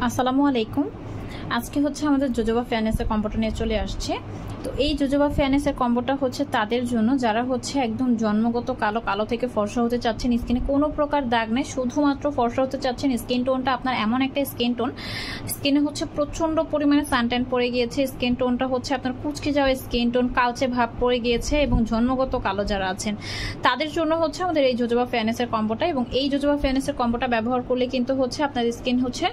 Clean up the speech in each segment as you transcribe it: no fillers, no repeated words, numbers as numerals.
আসসালামু আলাইকুম। আজকে হচ্ছে আমাদের জোজোবা ফেয়ারনেসের কম্বোটা নিয়ে চলে আসছে। তো এই জোজোবা ফেয়ারনেসের কম্বোটা হচ্ছে তাদের জন্য যারা হচ্ছে একদম জন্মগত কালো কালো থেকে ফর্সা হতে চাচ্ছেন, স্কিনে কোনো প্রকার দাগ নেই, শুধুমাত্র ফর্সা হতে চাচ্ছেন। স্কিন টোনটা আপনার এমন একটা স্কিন টোন, স্কিনে হচ্ছে প্রচণ্ড পরিমাণে সানট্যান পড়ে গিয়েছে, স্কিন টোনটা হচ্ছে আপনার কুচকে যাওয়া স্কিন টোন, কালচে ভাব পড়ে গিয়েছে এবং জন্মগত কালো যারা আছেন তাদের জন্য হচ্ছে আমাদের এই জোজোবা ফেয়ারনেসের কম্বোটা। এবং এই জোজোবা ফেয়ারনেসের কম্বোটা ব্যবহার করলে কিন্তু হচ্ছে আপনার স্কিন হচ্ছে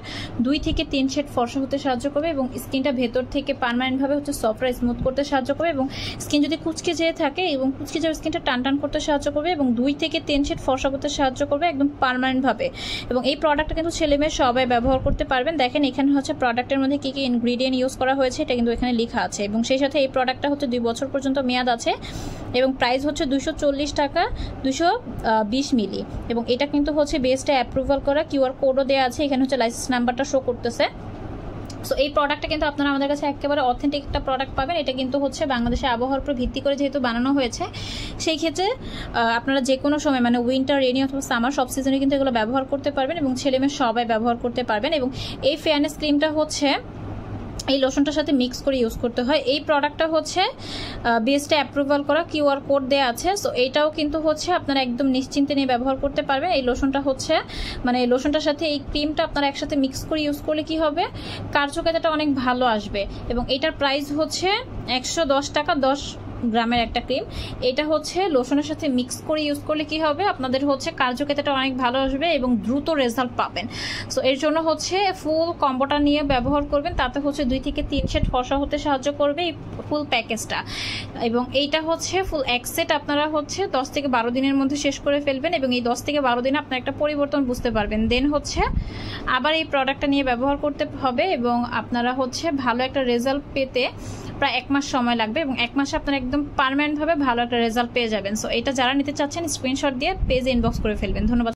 2 থেকে 3 শেড ফর্সা হতে সাহায্য করবে এবং স্কিনটা ভেতর থেকে পার্মানেন্টভাবে হচ্ছে সফট আর স্মুথ করতে সাহায্য করবে এবং স্কিন যদি কুচকে যেয়ে থাকে এবং কুচকে যাওয়া স্কিনটা টান টান করতে সাহায্য করবে এবং 2 থেকে 3 শেড ফর্সা করতে সাহায্য করবে একদম পার্মানেন্টভাবে। এবং এই প্রোডাক্টটা কিন্তু ছেলে মেয়ে সবাই ব্যবহার করতে পারবেন। দেখেন এখানে হচ্ছে প্রোডাক্টের মধ্যে কী কী ইনগ্রিডিয়েন্ট ইউজ করা হয়েছে এটা কিন্তু এখানে লেখা আছে এবং সেই সাথে এই প্রোডাক্টটা হচ্ছে 2 বছর পর্যন্ত মেয়াদ আছে এবং প্রাইস হচ্ছে 240 টাকা 220 মিলি। এবং এটা কিন্তু হচ্ছে বেস্টে অ্যাপ্রুভাল করা, কিউআর কোডও দেওয়া আছে, এখানে হচ্ছে লাইসেন্স নাম্বারটা শো করতেছে। সো এই প্রোডাক্টটা কিন্তু আপনারা আমাদের কাছে একেবারে অথেন্টিক একটা প্রোডাক্ট পাবেন। এটা কিন্তু হচ্ছে বাংলাদেশের আবহাওয়ার উপর ভিত্তি করে যেহেতু বানানো হয়েছে, সেই ক্ষেত্রে আপনারা যে কোনো সময় মানে উইন্টার, রেনি অথবা সামার সব সিজনে কিন্তু এগুলো ব্যবহার করতে পারবেন এবং ছেলেমেয়ে সবাই ব্যবহার করতে পারবেন। এবং এই ফেয়ারনেস ক্রিমটা হচ্ছে এই লোশনটার সাথে মিক্স করে ইউজ করতে হয়। এই প্রোডাক্টটা হচ্ছে বেস্টে অ্যাপ্রুভাল করা, কিউআর কোড দেওয়া আছে। সো এইটাও কিন্তু হচ্ছে আপনারা একদম নিশ্চিন্তে নিয়ে ব্যবহার করতে পারবেন। এই লোশনটা হচ্ছে মানে এই লোশনটার সাথে এই ক্রিমটা আপনারা একসাথে মিক্স করে ইউজ করলে কি হবে, কার্যকারিতাটা অনেক ভালো আসবে। এবং এটার প্রাইস হচ্ছে 110 টাকা 10 গ্রামের একটা ক্রিম। এটা হচ্ছে লোশনের সাথে মিক্স করে ইউজ করলে কি হবে, আপনাদের হচ্ছে কার্যকারিতাটা অনেক ভালো আসবে এবং দ্রুত রেজাল্ট পাবেন। সো এর জন্য হচ্ছে ফুল কম্বোটা নিয়ে ব্যবহার করবেন, তাতে হচ্ছে 2 থেকে 3 সেট ফর্সা হতে সাহায্য করবে এই ফুল প্যাকেজটা। এবং এইটা হচ্ছে ফুল এক সেট আপনারা হচ্ছে 10 থেকে 12 দিনের মধ্যে শেষ করে ফেলবেন এবং এই 10 থেকে 12 দিনে আপনার একটা পরিবর্তন বুঝতে পারবেন। দেন হচ্ছে আবার এই প্রোডাক্টটা নিয়ে ব্যবহার করতে হবে এবং আপনারা হচ্ছে ভালো একটা রেজাল্ট পেতে প্রায় 1 মাস সময় লাগবে এবং 1 মাসে আপনারা একদম পার্মানেন্টভাবে ভালো একটা রেজাল্ট পেয়ে যাবেন। সো এটা যারা নিতে চাচ্ছেন স্ক্রিনশট দিয়ে পেজে ইনবক্স করে ফেলবেন। ধন্যবাদ।